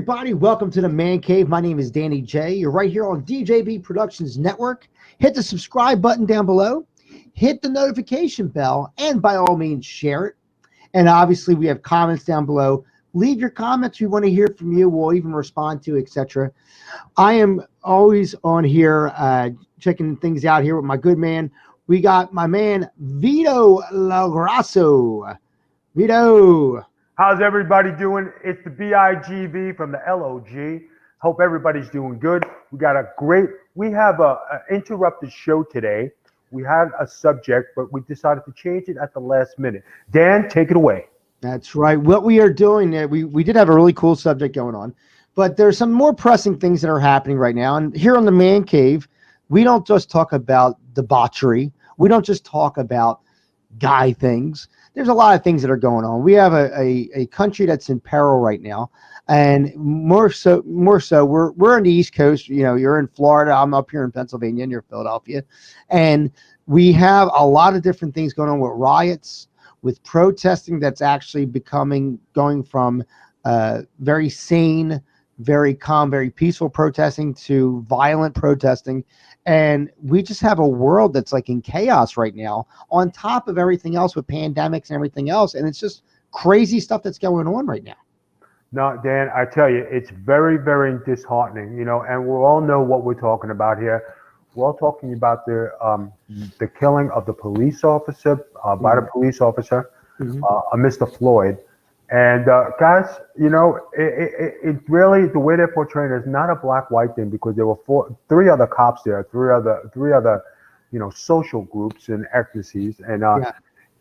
everybody. Welcome to the Man Cave. My name is Danny J. You're right here on DJB Productions Network. Hit the subscribe button down below. Hit the notification bell. And by all means, share it. And obviously, we have comments down below. Leave your comments. We want to hear from you. We'll even respond to, etc. I am always on here checking things out here with my good man. We got my man, Vito Lagrasso. Vito. How's everybody doing? It's the BIGV from the LOG. Hope everybody's doing good. We have a interrupted show today. We had a subject, but we decided to change it at the last minute. Dan, take it away. That's right. What we are doing, we did have a really cool subject going on, but there's some more pressing things that are happening right now. And here on the Man Cave, we don't just talk about debauchery. We don't just talk about guy things. There's a lot of things that are going on. We have a country that's in peril right now, and more so we're on the East Coast. You know, you're in Florida, I'm up here in Pennsylvania, and you're Philadelphia, and we have a lot of different things going on with riots, with protesting that's actually going from very sane, very calm, very peaceful protesting to violent protesting. And we just have a world that's like in chaos right now, on top of everything else with pandemics and everything else. And it's just crazy stuff that's going on right now. No, Dan, I tell you, it's very, very disheartening, and we all know what we're talking about here. We're all talking about the killing of the police officer by the police officer, Mr. Floyd. And guys, it really, the way they're portraying it is not a black-white thing, because there were three other cops there, three other, social groups and ethnicities. And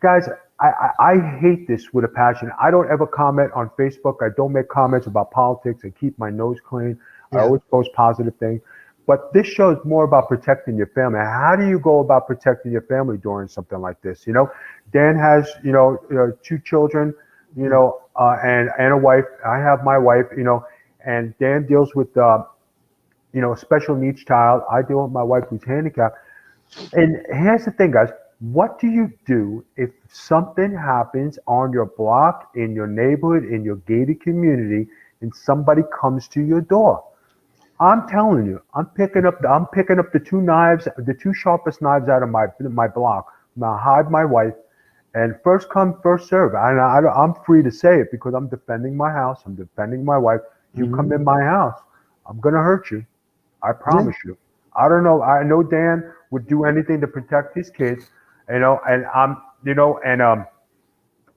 guys, I hate this with a passion. I don't ever comment on Facebook. I don't make comments about politics. I keep my nose clean. I always post positive things. But this show is more about protecting your family. How do you go about protecting your family during something like this? Dan has, two children, and a wife. I have my wife, and Dan deals with, a special needs child. I deal with my wife who's handicapped. And here's the thing, guys. What do you do if something happens on your block, in your neighborhood, in your gated community, and somebody comes to your door? I'm telling you, I'm picking up the two knives, the two sharpest knives out of my block. I'm gonna hide my wife, and first come, first serve. And I'm free to say it because I'm defending my house. I'm defending my wife. You come in my house, I'm gonna hurt you. I promise you. I don't know. I know Dan would do anything to protect his kids, and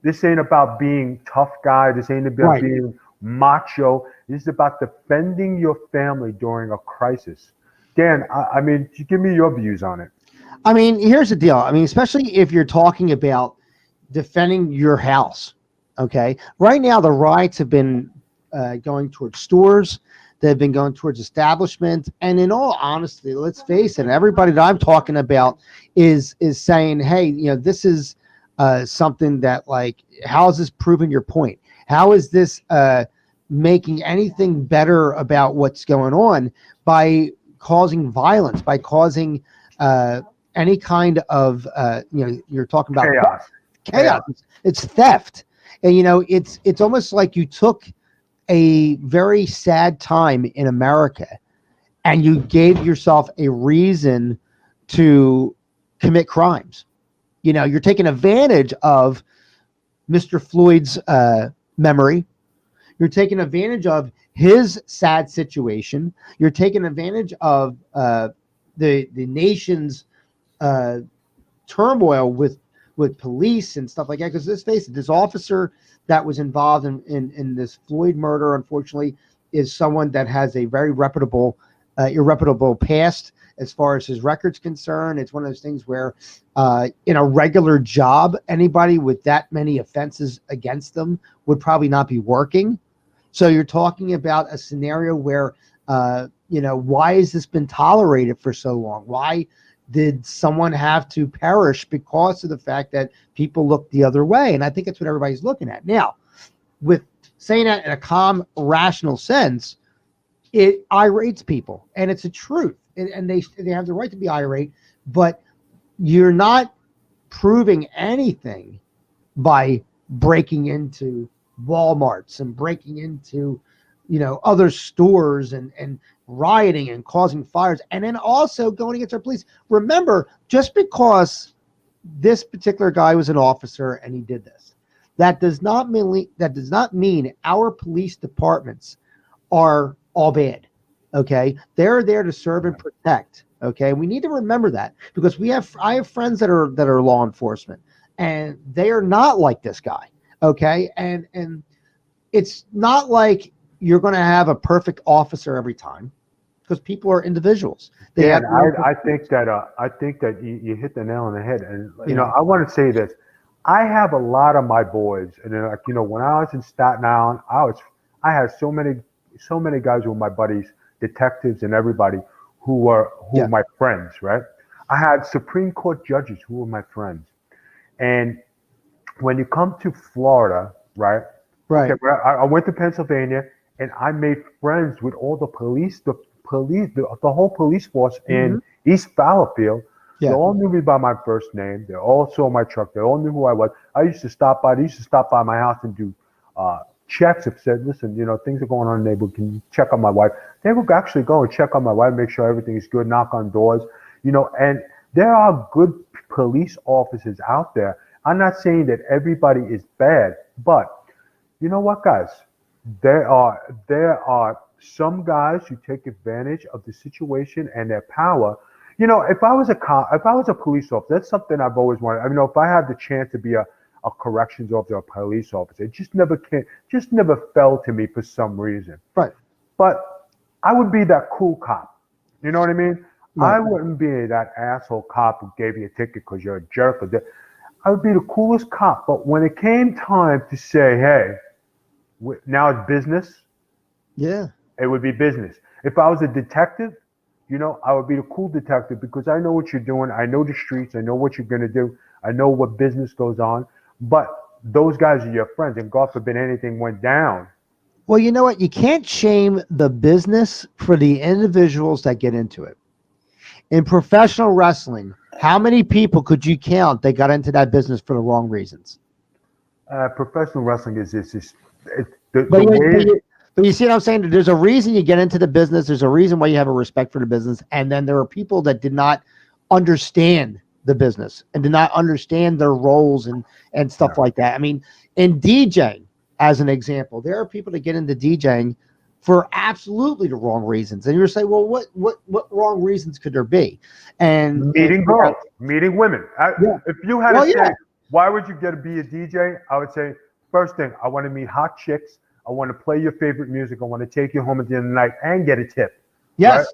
this ain't about being tough guy. This ain't about being macho. This is about defending your family during a crisis. Dan, I mean, give me your views on it. I mean, here's the deal. I mean, especially if you're talking about defending your house. Okay. Right now, the riots have been going towards stores. They've been going towards establishments. And in all honesty, let's face it, everybody that I'm talking about is saying, hey, this is something that, like, how is this proving your point? How is this making anything better about what's going on by causing violence, by causing any kind of, you're talking about chaos. It's theft. And, it's almost like you took a very sad time in America and you gave yourself a reason to commit crimes. You're taking advantage of Mr. Floyd's memory. You're taking advantage of his sad situation. You're taking advantage of the nation's turmoil with police and stuff like that. Because let's face it, this officer that was involved in this Floyd murder, unfortunately, is someone that has a very irreputable past as far as his record's concerned. It's one of those things where in a regular job, anybody with that many offenses against them would probably not be working. So you're talking about a scenario where, why has this been tolerated for so long? Why did someone have to perish because of the fact that people look the other way? And I think that's what everybody's looking at. Now, with saying that in a calm, rational sense, it irates people, and it's a truth. And they have the right to be irate, but you're not proving anything by breaking into Walmarts and breaking into other stores and rioting and causing fires, and then also going against our police. Remember, just because this particular guy was an officer and he did this, that does not mean our police departments are all bad. Okay, they're there to serve and protect. Okay, we need to remember that, because I have friends that are law enforcement, and they are not like this guy. Okay, and it's not like you're going to have a perfect officer every time, because people are individuals. Dan, I think that you hit the nail on the head, and I want to say this. I have a lot of my boys, and when I was in Staten Island, I had so many guys who were my buddies, detectives, and everybody who were my friends, right? I had Supreme Court judges who were my friends, and when you come to Florida, right? Right. Okay, I went to Pennsylvania, and I made friends with all the police, the whole police force in East Fallowfield. Yeah. They all knew me by my first name. They all saw my truck. They all knew who I was. They used to stop by my house and do checks. If said, listen, things are going on in the neighborhood. Can you check on my wife? They would actually go and check on my wife, make sure everything is good, knock on doors, and there are good police officers out there. I'm not saying that everybody is bad, but you know what, guys? There are some guys who take advantage of the situation and their power. If I was a police officer, that's something I've always wanted. If I had the chance to be a corrections officer or a police officer, it just never fell to me for some reason. Right. But I would be that cool cop. You know what I mean? Right. I wouldn't be that asshole cop who gave you a ticket because you're a jerk. I would be the coolest cop. But when it came time to say, hey, now it's business. Yeah. It would be business. If I was a detective, I would be the cool detective because I know what you're doing. I know the streets. I know what you're going to do. I know what business goes on. But those guys are your friends, and God forbid anything went down. Well, you know what? You can't shame the business for the individuals that get into it. In professional wrestling, how many people could you count that got into that business for the wrong reasons? Professional wrestling is But you see what I'm saying? There's a reason you get into the business. There's a reason why you have a respect for the business. And then there are people that did not understand the business and did not understand their roles and stuff like that. I mean, in DJing, as an example, there are people that get into DJing for absolutely the wrong reasons. And you're saying, well, what wrong reasons could there be? And meeting girls, meeting women. If you had to say, why would you get to be a DJ? I would say, first thing, I want to meet hot chicks. I want to play your favorite music. I want to take you home at the end of the night and get a tip. Yes.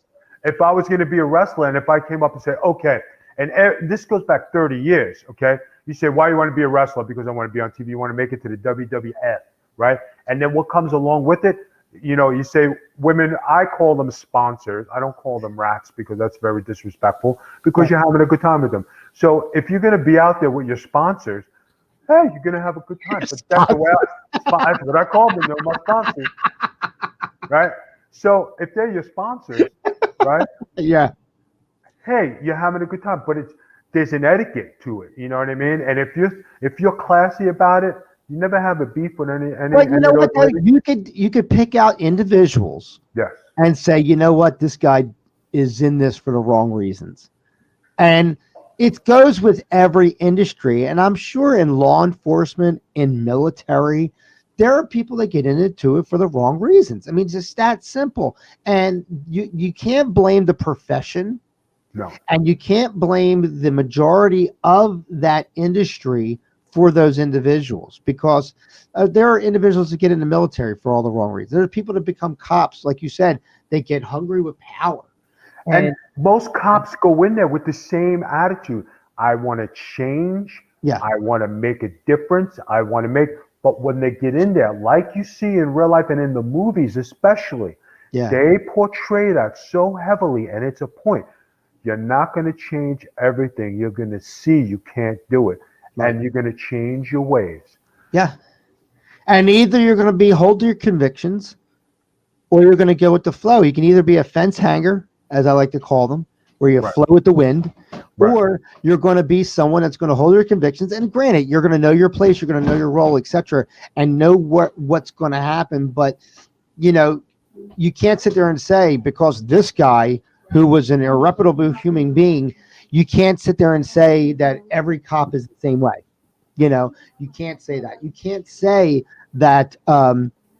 Right? If I was going to be a wrestler and if I came up and said, okay, and this goes back 30 years, okay? You say, why you want to be a wrestler? Because I want to be on TV. You want to make it to the WWF, right? And then what comes along with it? You say women, I call them sponsors. I don't call them rats because that's very disrespectful because you're having a good time with them. So if you're going to be out there with your sponsors, hey, you're going to have a good time. But that's the way that's what I call them. They're my sponsors, right? So if they're your sponsors, right? Yeah. Hey, you're having a good time, but there's an etiquette to it. You know what I mean? And if you're classy about it, you never have a beef with any. But you know what? Though? You could pick out individuals. Yes. And say, you know what, this guy is in this for the wrong reasons, and it goes with every industry. And I'm sure in law enforcement, in military, there are people that get into it for the wrong reasons. I mean, it's just that simple. And you can't blame the profession. No. And you can't blame the majority of that industry for those individuals, because there are individuals that get in the military for all the wrong reasons. There are people that become cops, like you said, they get hungry with power. And most cops go in there with the same attitude. I want to change. Yeah. I want to make a difference. But when they get in there, like you see in real life and in the movies especially, they portray that so heavily, and it's a point. You're not going to change everything. You're going to see you can't do it. Right. And you're going to change your ways. Yeah. And either you're going to hold to your convictions, or you're going to go with the flow. You can either be a fence hanger, as I like to call them, where you flow with the wind, or you're going to be someone that's going to hold your convictions. And granted, you're going to know your place, you're going to know your role, etc., and know what's going to happen. But you know, you can't sit there and say because this guy who was an irreparable human being, you can't sit there and say that every cop is the same way. You can't say that. You can't say that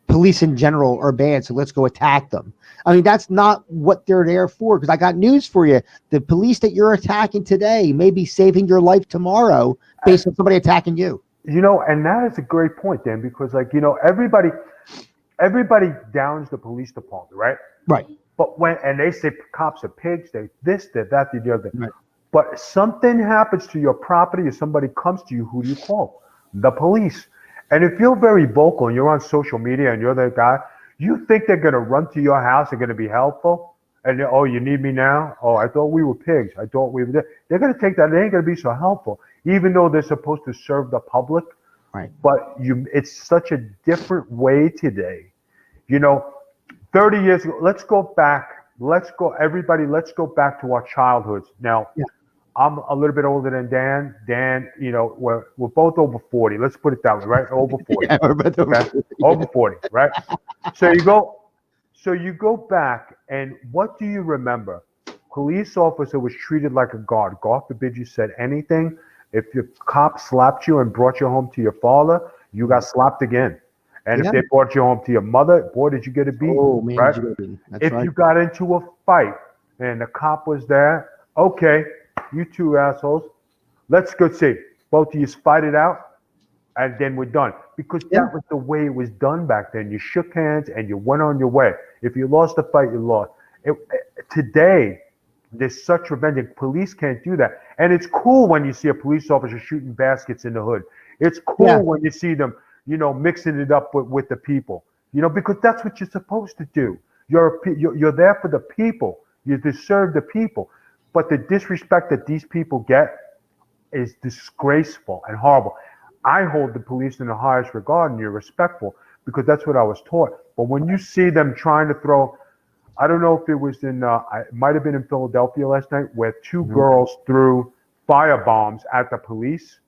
police in general are bad, so let's go attack them. I mean, that's not what they're there for. Because I got news for you: the police that you're attacking today may be saving your life tomorrow based on somebody attacking you. And that is a great point, Dan, because everybody downs the police department, right? Right. But and they say cops are pigs, they this, that, the other. Right. But something happens to your property or somebody comes to you, who do you call? The police. And if you're very vocal and you're on social media and you're the guy, you think they're going to run to your house and going to be helpful? And oh, you need me now? Oh, I thought we were pigs. I thought we were. They're going to take that. They ain't going to be so helpful, even though they're supposed to serve the public. Right. But it's such a different way today. 30 years ago, let's go back. Let's go back to our childhoods. Now, Yeah. I'm a little bit older than Dan. Dan, we're both over 40. Let's put it that way, right? Over 40. Yeah, we're both over 40. Over 40, right? So you go back, and what do you remember? Police officer was treated like a god. God forbid you said anything. If your cop slapped you and brought you home to your father, you got slapped again. And Yeah. if they brought you home to your mother, boy, did you get a beat. Oh man, right? did you get beaten. That's If right. you got into a fight and the cop was there, okay, you two assholes, let's go see. Both of you fight it out, and then we're done. Because that was the way it was done back then. You shook hands and you went on your way. If you lost the fight, you lost. Today, there's such revenge. Police can't do that. And it's cool when you see a police officer shooting baskets in the hood. It's cool when you see them, mixing it up with the people. Because that's what you're supposed to do. You're there for the people. You serve the people. But the disrespect that these people get is disgraceful and horrible. I hold the police in the highest regard, and you're respectful because that's what I was taught. But when you see them trying to throw, I don't know if it was it might have been in Philadelphia last night, where two girls threw fire bombs at the police,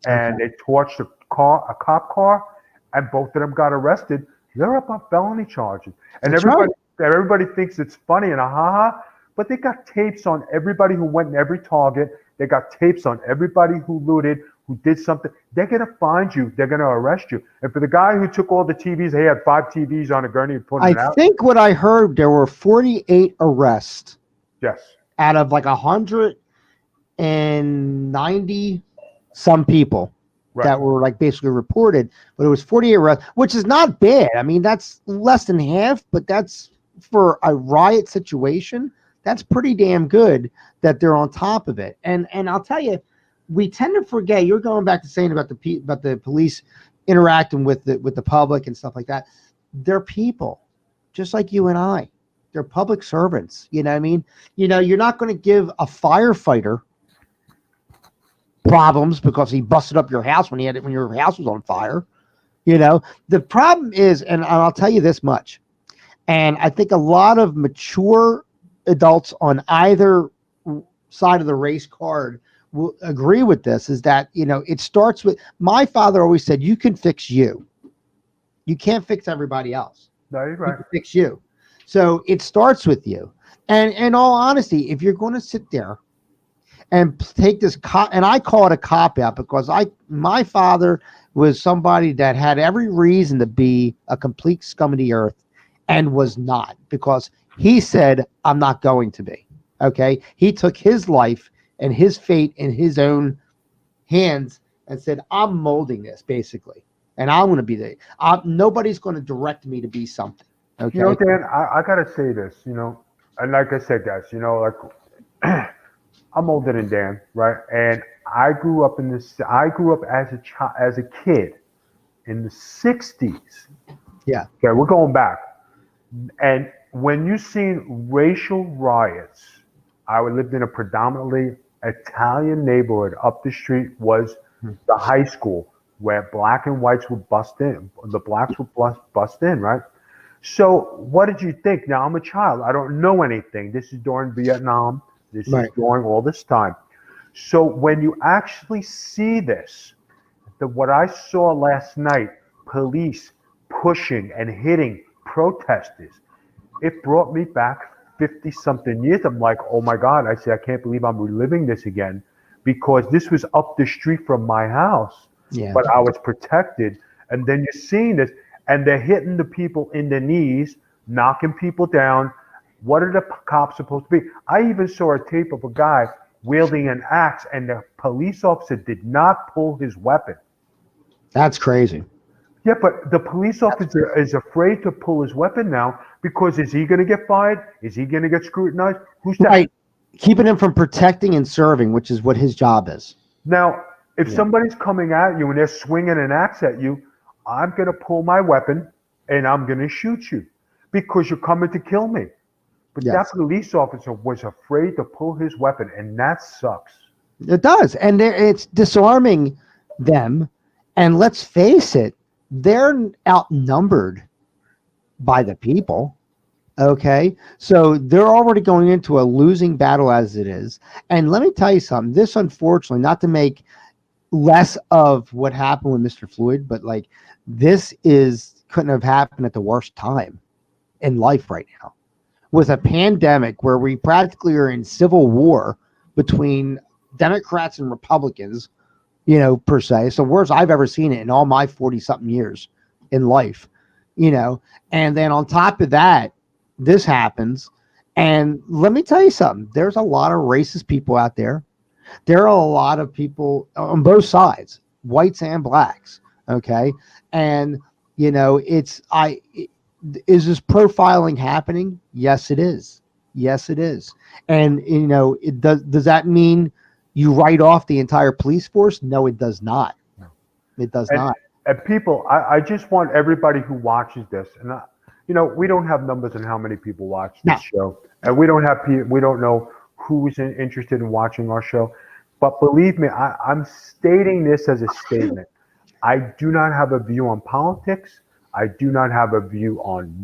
and they torched a cop car, and both of them got arrested. They're up on felony charges, and everybody thinks it's funny and ha, but they got tapes on everybody who went in every Target. They got tapes on everybody who looted, who did something. They're going to find you. They're going to arrest you. And for the guy who took all the TVs, he had 5 TVs on a gurney and put it out. I think what I heard, there were 48 arrests. Yes. Out of like 190 some people that were like basically reported, but it was 48 arrests, which is not bad. I mean, that's less than half, but that's for a riot situation. That's pretty damn good that they're on top of it. And I'll tell you, we tend to forget. You're going back to saying about the police interacting with the public and stuff like that. They're people, just like you and I. They're public servants. You know what I mean? You're not going to give a firefighter problems because he busted up your house when your house was on fire. The problem is, and I'll tell you this much, and I think a lot of mature adults on either side of the race card will agree with this, is that it starts with, my father always said, you can fix you can't fix everybody else. No, you're right. You can fix you. So it starts with you. And in all honesty, if you're going to sit there and take this and I call it a cop out, because my father was somebody that had every reason to be a complete scum of the earth and was not, because he said, I'm not going to be. Okay. He took his life and his fate in his own hands and said, I'm molding this basically. And I'm going to be nobody's going to direct me to be something. Okay. Dan, I got to say this, and like I said, guys, like I'm older than Dan, right? And I grew up as a kid in the 60s. Yeah. Okay. We're going back. And when you seen racial riots, I lived in a predominantly Italian neighborhood. Up the street was the high school where black and whites would bust in. The blacks would bust in, right? So what did you think? Now, I'm a child. I don't know anything. This is during Vietnam. This is during all this time. So when you actually see this, what I saw last night, police pushing and hitting protesters. It brought me back 50 something years. I'm like, oh my God. I said, I can't believe I'm reliving this again because this was up the street from my house, Yeah. but I was protected. And then you're seeing this, and they're hitting the people in the knees, knocking people down. What are the cops supposed to be? I even saw a tape of a guy wielding an axe, and the police officer did not pull his weapon. That's crazy. Yeah, but the police officer is afraid to pull his weapon now because is he going to get fired? Is he going to get scrutinized? Who's that? Right. Keeping him from protecting and serving, which is what his job is. Now, if Yeah. somebody's coming at you and they're swinging an axe at you, I'm going to pull my weapon and I'm going to shoot you because you're coming to kill me. But that Yes. police officer was afraid to pull his weapon, and that sucks. It does. And it's disarming them. And let's face it, they're outnumbered by the people. Okay. So they're already going into a losing battle as it is. And let me tell you something. This, unfortunately, not to make less of what happened with Mr. Floyd, but like this is couldn't have happened at the worst time in life right now with a pandemic where we practically are in civil war between Democrats and Republicans, per se. So worse I've ever seen it in all my 40 something years in life, and then on top of that, this happens. And let me tell you something, there's a lot of racist people out there. There are a lot of people on both sides, whites and blacks. Okay. And, is this profiling happening? Yes, it is. Yes, it is. And, does that mean you write off the entire police force? No, it does not. It does And not. and people, I just want everybody who watches this, and we don't have numbers on how many people watch No. this show, and we don't know who's interested in watching our show. But believe me, I'm stating this as a statement. I do not have a view on politics. I do not have a view on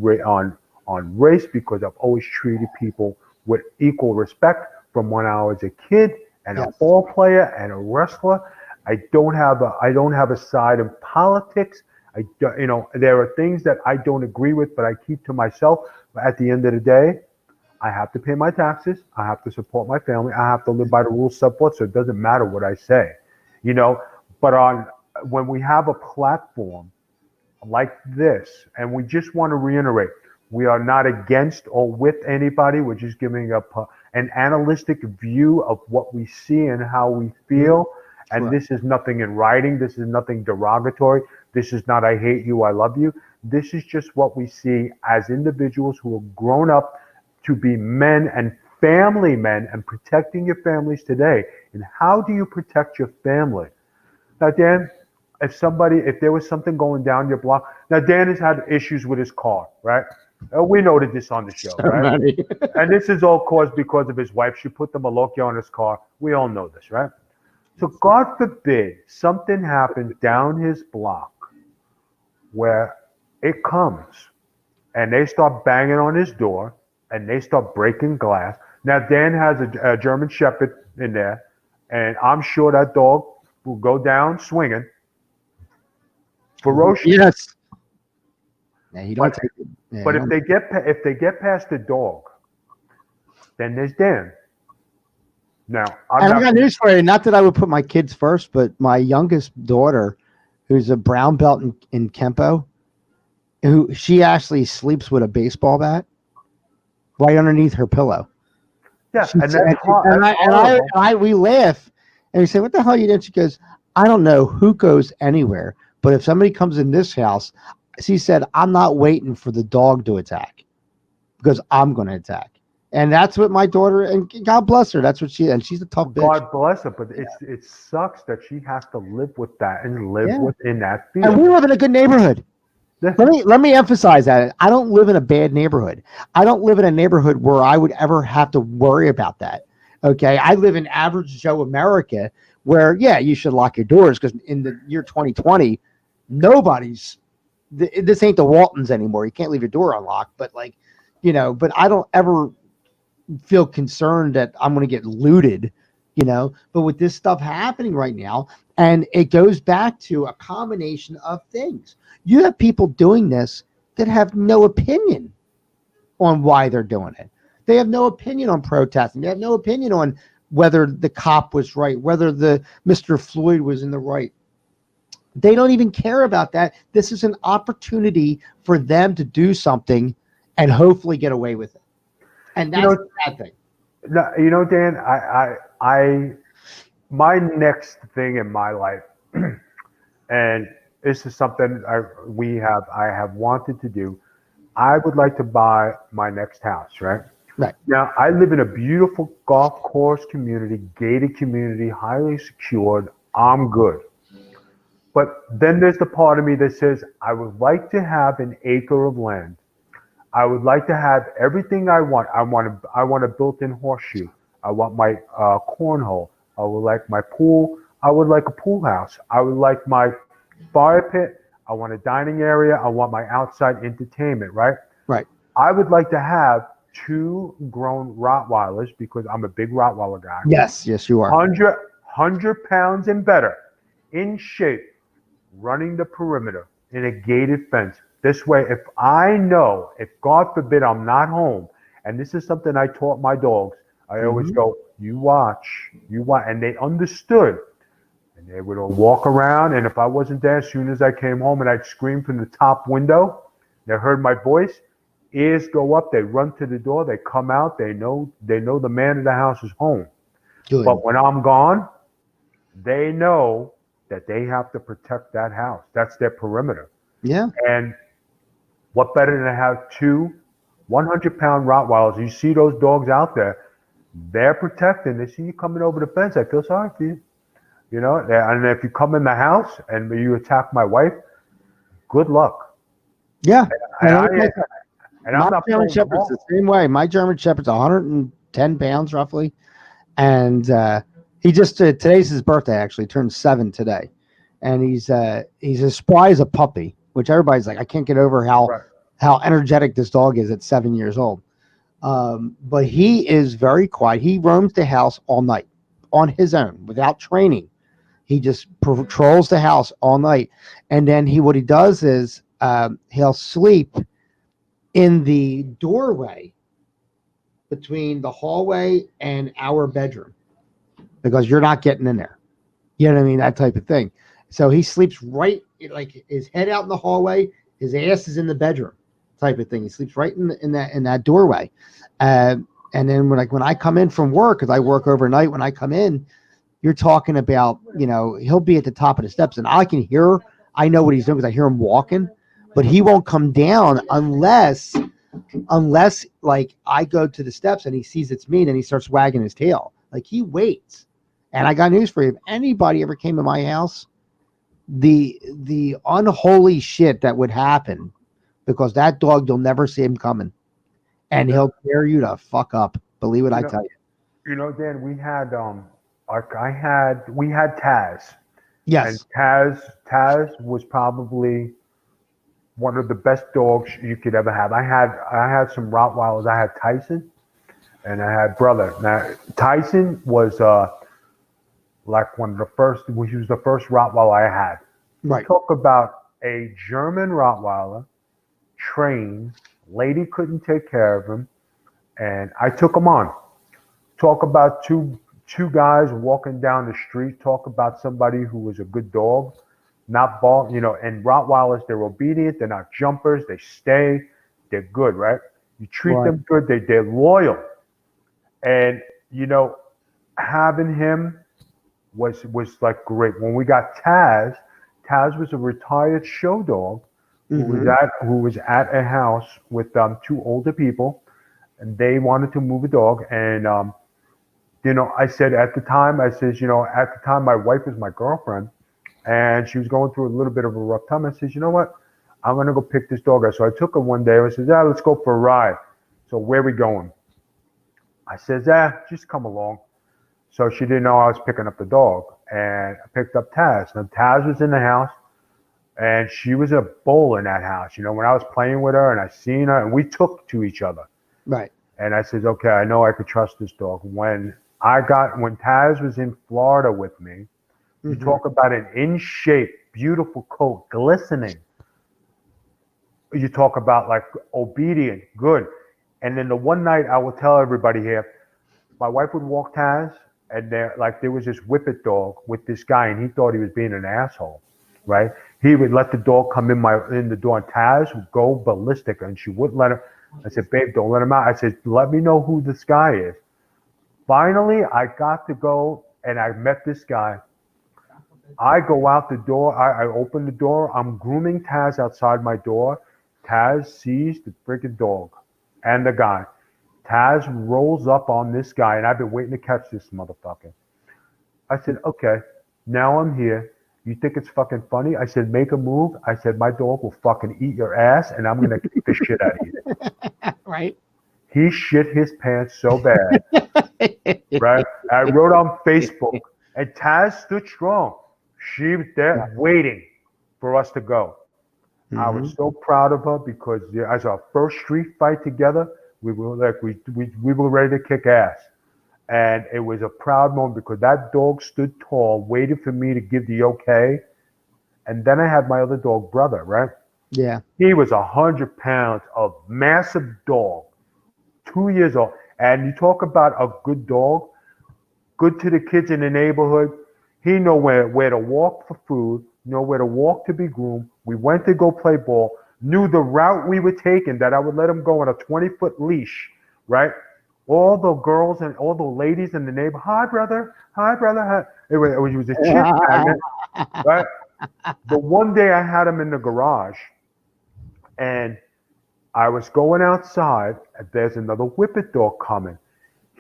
race because I've always treated people with equal respect from when I was a kid and a Yes. ball player and a wrestler. I don't have a side in politics. I don't, there are things that I don't agree with, but I keep to myself. But at the end of the day, I have to pay my taxes. I have to support my family. I have to live by the rules set forth, so it doesn't matter what I say, But when we have a platform like this, and we just want to reiterate, we are not against or with anybody. We're just giving an analytic view of what we see and how we feel. And Correct. this is nothing in writing. This is nothing derogatory. This is not I hate you, I love you. This is just what we see as individuals who have grown up to be men and family men and protecting your families today. And how do you protect your family? Now, Dan, if there was something going down your block, now Dan has had issues with his car, right? We noted this on the show, So right? many. And this is all caused because of his wife. She put the Malocchio on his car. We all know this, right? So God forbid something happened down his block where it comes and they start banging on his door and they start breaking glass. Now, Dan has a German Shepherd in there, and I'm sure that dog will go down swinging. Ferocious. Yes. Yeah, he don't But, take it. Yeah, but he if don't- they get past the dog, then there's Dan. Now, I'm And I not. got news for you. Not that I would put my kids first, but my youngest daughter, who's a brown belt in Kempo, she actually sleeps with a baseball bat right underneath her pillow. Yeah, She and said- that's hard. and That's I, and I, horrible. and I, we laugh, and we say, "What the hell are you doing?" She goes, "I don't know who goes anywhere, but if somebody comes in this house," she said, "I'm not waiting for the dog to attack because I'm going to attack." And that's what my daughter, and God bless her, that's what she's a tough bitch. God bless her, but it sucks that she has to live with that and live Yeah. within that And fear. we live in a good neighborhood. Let me emphasize that. I don't live in a bad neighborhood. I don't live in a neighborhood where I would ever have to worry about that. Okay. I live in average Joe America where, yeah, you should lock your doors because in the year 2020, this ain't the Waltons anymore. You can't leave your door unlocked, but but I don't ever feel concerned that I'm going to get looted, but with this stuff happening right now, and it goes back to a combination of things. You have people doing this that have no opinion on why they're doing it. They have no opinion on protesting. They have no opinion on whether the cop was right, whether the Mr. Floyd was in the right. They don't even care about that. This is an opportunity for them to do something and hopefully get away with it. And You that's know, the bad thing. Dan, my next thing in my life, and this is something I have wanted to do. I would like to buy my next house, right? Right. Now, I live in a beautiful golf course community, gated community, highly secured. I'm good. But then there's the part of me that says, I would like to have an acre of land. I would like to have everything I want. I want a built-in horseshoe. I want my cornhole. I would like my pool. I would like a pool house. I would like my fire pit. I want a dining area. I want my outside entertainment, right? Right. I would like to have two grown Rottweilers because I'm a big Rottweiler guy. Yes. Yes, you are. 100 pounds and better, in shape, running the perimeter in a gated fence. This way, if God forbid I'm not home, and this is something I taught my dogs, I always go, you watch, and they understood. And they would all walk around, and if I wasn't there, as soon as I came home and I'd scream from the top window, they heard my voice, ears go up, they run to the door, they come out, they know the man of the house is home. Good. But when I'm gone, they know that they have to protect that house. That's their perimeter. Yeah. And what better than to have two 100-pound Rottweilers? You see those dogs out there, they're protecting. They see you coming over the fence. I feel sorry for you. You know, and if you come in the house and you attack my wife, good luck. Yeah. And, My I'm not German playing them Shepherd's off. the same way. My German Shepherd's 110 pounds roughly. And he just today's his birthday. Actually, turned 7 today, and he's as spry as a puppy. Which everybody's like, I can't get over Right. how energetic this dog is at 7 years old. But he is very quiet. He roams the house all night on his own without training. He just patrols the house all night, and then what he does is he'll sleep in the doorway between the hallway and our bedroom because you're not getting in there. You know what I mean? That type of thing. So he sleeps right, like his head out in the hallway, his ass is in the bedroom, type of thing. He sleeps right in that doorway. And then when I come in from work, because I work overnight, when I come in, you're talking about, he'll be at the top of the steps, and I know what he's doing because I hear him walking, but he won't come down unless like I go to the steps and he sees it's me, and then he starts wagging his tail. Like he waits. And I got news for you. If anybody ever came to my house, the unholy shit that would happen, because that dog, you'll never see him coming, and he'll tear you to fuck up. Believe what I tell you. Dan, we had Taz. And Yes. Taz was probably one of the best dogs you could ever have. I had some Rottweilers. I had Tyson, and I had Brother. Now Tyson was like one of the first. He was the first Rottweiler I had. Right. Talk about a German Rottweiler, trained. Lady couldn't take care of him, and I took him on. Talk about two guys walking down the street. Talk about somebody who was a good dog, not ball. And Rottweilers, they're obedient. They're not jumpers. They stay. They're good, right? You treat Right. them good. They're loyal. And having him was like great. When we got Taz, Taz was a retired show dog who was at a house with two older people, and they wanted to move a dog. And I said at the time, at the time my wife was my girlfriend, and she was going through a little bit of a rough time. I said, you know what? I'm gonna go pick this dog up. So I took her one day. I said, yeah, let's go for a ride. So where are we going? I said, just come along. So she didn't know I was picking up the dog, and I picked up Taz. Now Taz was in the house, and she was a bull in that house. When I was playing with her and I seen her, and we took to each other. Right. And I said, okay, I know I could trust this dog. When Taz was in Florida with me, you talk about an in shape, beautiful coat, glistening. you talk about like obedient, good. And then the one night I will tell everybody here, my wife would walk Taz, and there was this whippet dog with this guy, and he thought he was being an asshole, right? He would let the dog come in the door, and Taz would go ballistic, and she wouldn't let him. I said, babe, don't let him out. I said, let me know who this guy is. Finally, I got to go, and I met this guy. I go out the door. I open the door. I'm grooming Taz outside my door. Taz sees the freaking dog and the guy. Taz rolls up on this guy, and I've been waiting to catch this motherfucker. I said, okay, now I'm here. You think it's fucking funny? I said, make a move. I said, my dog will fucking eat your ass, and I'm going to kick the shit out of you. Right. He shit his pants so bad, right? I wrote on Facebook, and Taz stood strong. She was there waiting for us to go. Mm-hmm. I was so proud of her because as our first street fight together, we were like we were ready to kick ass, and it was a proud moment because that dog stood tall, waiting for me to give the okay. And then I had my other dog, Brother, right? Yeah. He was 100 pounds, a massive dog, 2 years old. And you talk about a good dog, good to the kids in the neighborhood. He know where to walk for food, know where to walk to be groomed. We went to go play ball, knew the route we were taking, that I would let him go on a 20-foot leash, right? All the girls and all the ladies in the neighborhood, hi, brother, hi, brother. Hi. It was a chip magnet, right? But one day I had him in the garage, and I was going outside, and there's another whippet dog coming.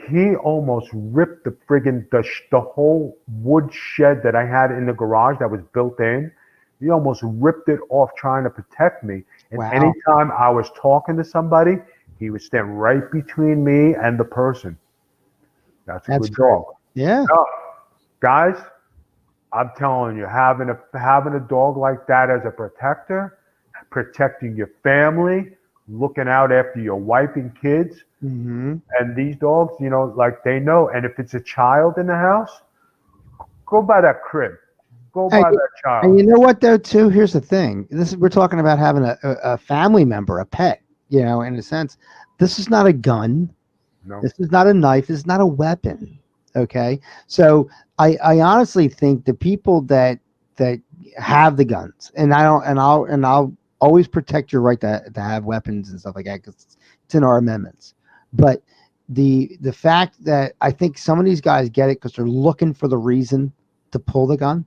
He almost ripped the whole wood shed that I had in the garage that was built in. He almost ripped it off trying to protect me. And Wow. anytime I was talking to somebody, he would stand right between me and the person. That's a good dog. Yeah. Now, guys, I'm telling you, having a dog like that as a protector, protecting your family, looking out after your wife and kids. Mm-hmm. And these dogs, like they know. And if it's a child in the house, go by that crib. Go by that child. And you know what, though, too? Here's the thing. We're talking about having a family member, a pet, in a sense. This is not a gun. No. This is not a knife. This is not a weapon. Okay? So I honestly think the people that have the guns, and I'll always protect your right to have weapons and stuff like that because it's in our amendments. But the fact that I think some of these guys get it because they're looking for the reason to pull the gun.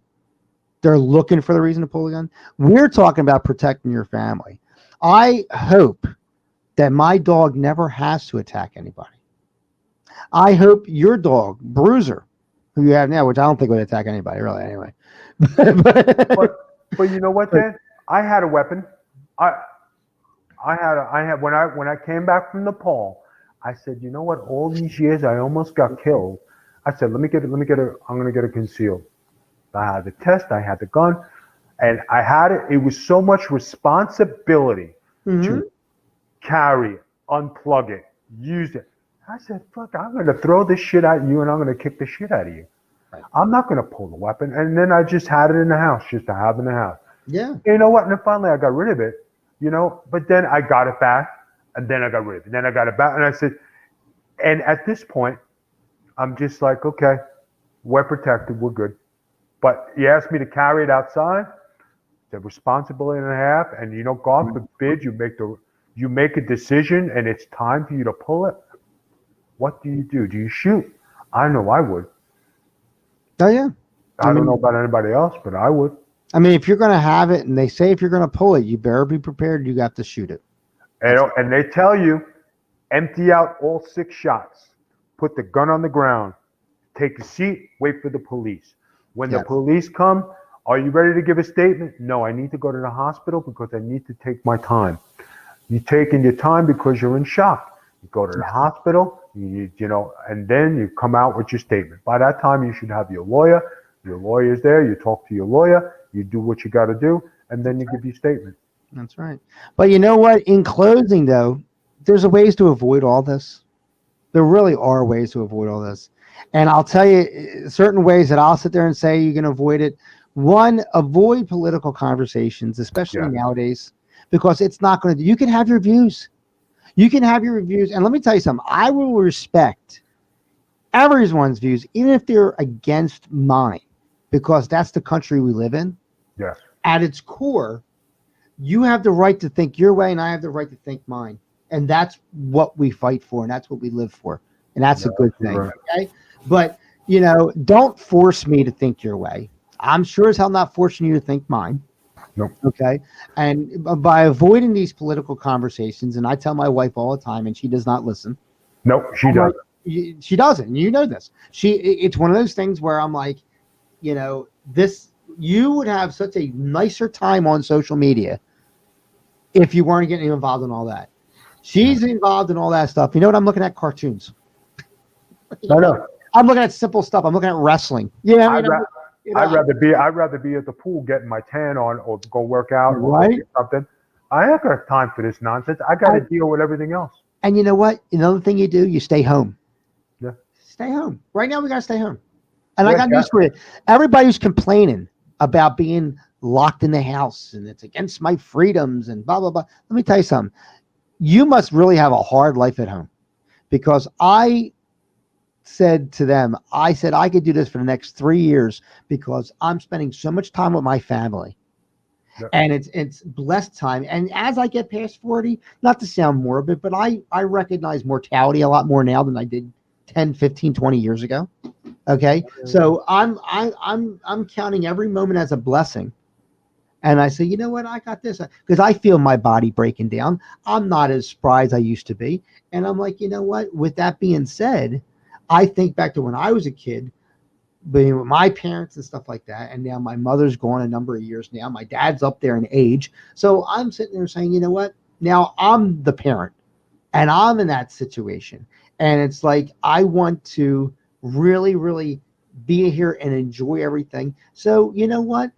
They're looking for the reason to pull the gun. We're talking about protecting your family. I hope that my dog never has to attack anybody. I hope your dog, Bruiser, who you have now, which I don't think would attack anybody really anyway. But you know what, Dan? I had a weapon. I had when I came back from Nepal, I said, you know what? All these years I almost got killed. I said, I'm gonna get it concealed. I had the test, I had the gun, and I had it. It was so much responsibility to carry it, unplug it, use it. I said, fuck, I'm going to throw this shit at you and I'm going to kick the shit out of you. Right. I'm not going to pull the weapon. And then I just had it in the house, just to have in the house. Yeah. You know what? And then finally I got rid of it, but then I got it back and then I got rid of it. And then I got it back and I said, and at this point, I'm just like, okay, we're protected, we're good. But you asked me to carry it outside, it's a responsibility and a half. And God forbid you make a decision and it's time for you to pull it. What do? Do you shoot? I know I would. Oh yeah. I don't know about anybody else, but I would. I mean, if you're going to have it and they say if you're going to pull it, you better be prepared. You got to shoot it. And they tell you, empty out all 6 shots, put the gun on the ground, take a seat, wait for the police. When the police come, are you ready to give a statement? No, I need to go to the hospital because I need to take my time. You're taking your time because you're in shock. You go to the hospital, and then you come out with your statement. By that time, you should have your lawyer. Your lawyer's there. You talk to your lawyer. You do what you got to do, and then you give your statement. That's right. But you know what? In closing, though, there's ways to avoid all this. There really are ways to avoid all this. And I'll tell you certain ways that I'll sit there and say you can avoid it. One, avoid political conversations, especially nowadays, because it's not going to. You can have your views. You can have your reviews, and let me tell you something. I will respect everyone's views, even if they're against mine, because that's the country we live in. Yes. At its core, you have the right to think your way, and I have the right to think mine, and that's what we fight for, and that's what we live for, and that's a good thing. Right. Okay, but don't force me to think your way. I'm sure as hell not forcing you to think mine. Nope. Okay. And by avoiding these political conversations, and I tell my wife all the time, and she does not listen. Nope, she doesn't. She doesn't. You know this. It's one of those things where I'm like, this, you would have such a nicer time on social media if you weren't getting involved in all that. She's involved in all that stuff. You know what I'm looking at? Cartoons. No. I'm looking at simple stuff. I'm looking at wrestling. I'd rather be at the pool getting my tan on, or go work out, right? Or do something. I ain't got time for this nonsense. I got to deal with everything else. And you know what? Another thing you do, you stay home. Yeah. Stay home. Right now, we got to stay home. And I got news for you. Everybody who's complaining about being locked in the house and it's against my freedoms and blah, blah, blah. Let me tell you something. You must really have a hard life at home, because I said to them, I said I could do this for the next 3 years because I'm spending so much time with my family. Yep. And it's blessed time. And as I get past 40, not to sound morbid, but I recognize mortality a lot more now than I did 10, 15, 20 years ago. Okay. So I'm counting every moment as a blessing. And I say, you know what? I got this, because I feel my body breaking down. I'm not as spry as I used to be. And I'm like, you know what? With that being said, I think back to when I was a kid, being with my parents and stuff like that. And now my mother's gone a number of years now. My dad's up there in age. So I'm sitting there saying, you know what? Now I'm the parent and I'm in that situation. And it's like, I want to really, really be here and enjoy everything. So you know what?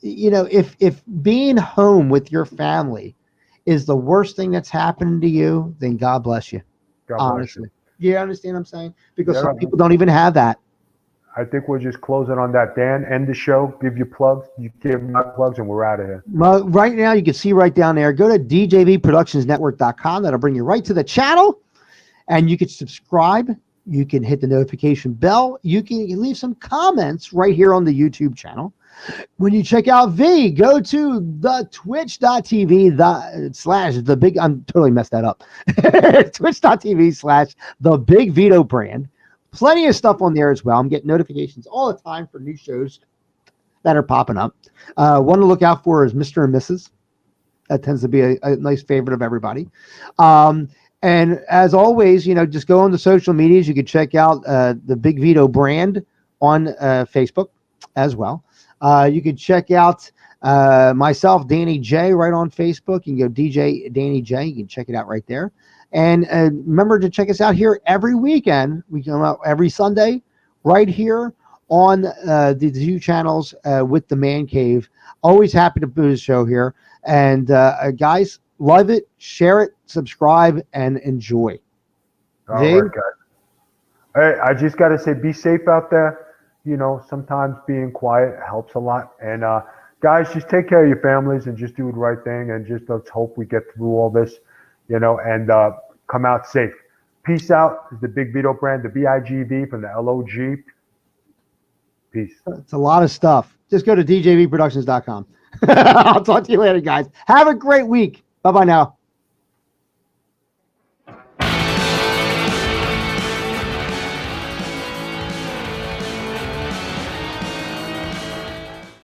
If being home with your family is the worst thing that's happened to you, then God bless you. God honestly. bless you. You understand what I'm saying? Because some people don't even have that. I think we're just closing on that. Dan, end the show. Give your plugs. You give my plugs, and we're out of here. Well, right now, you can see right down there. Go to djvproductionsnetwork.com. That'll bring you right to the channel, and you can subscribe. You can hit the notification bell. You can leave some comments right here on the YouTube channel. When you check out V, go to the twitch.tv / the big, I'm totally messed that up. Twitch.tv / the Big Vito brand. Plenty of stuff on there as well. I'm getting notifications all the time for new shows that are popping up. One to look out for is Mr. and Mrs. That tends to be a nice favorite of everybody. And as always, just go on the social medias. You can check out the Big Vito brand on Facebook as well. You can check out myself, Danny J, right on Facebook. You can go DJ Danny J. You can check it out right there. And remember to check us out here every weekend. We come out every Sunday right here on the two channels with the Man Cave. Always happy to do the show here. And guys, love it, share it, subscribe, and enjoy. All right, guys. Hey, I just got to say, be safe out there. Sometimes being quiet helps a lot. And guys, just take care of your families and just do the right thing. And just let's hope we get through all this, and come out safe. Peace out. Is the Big Vito brand, the BIGV from the LOG. Peace. It's a lot of stuff. Just go to djvproductions.com. I'll talk to you later, guys. Have a great week. Bye-bye now.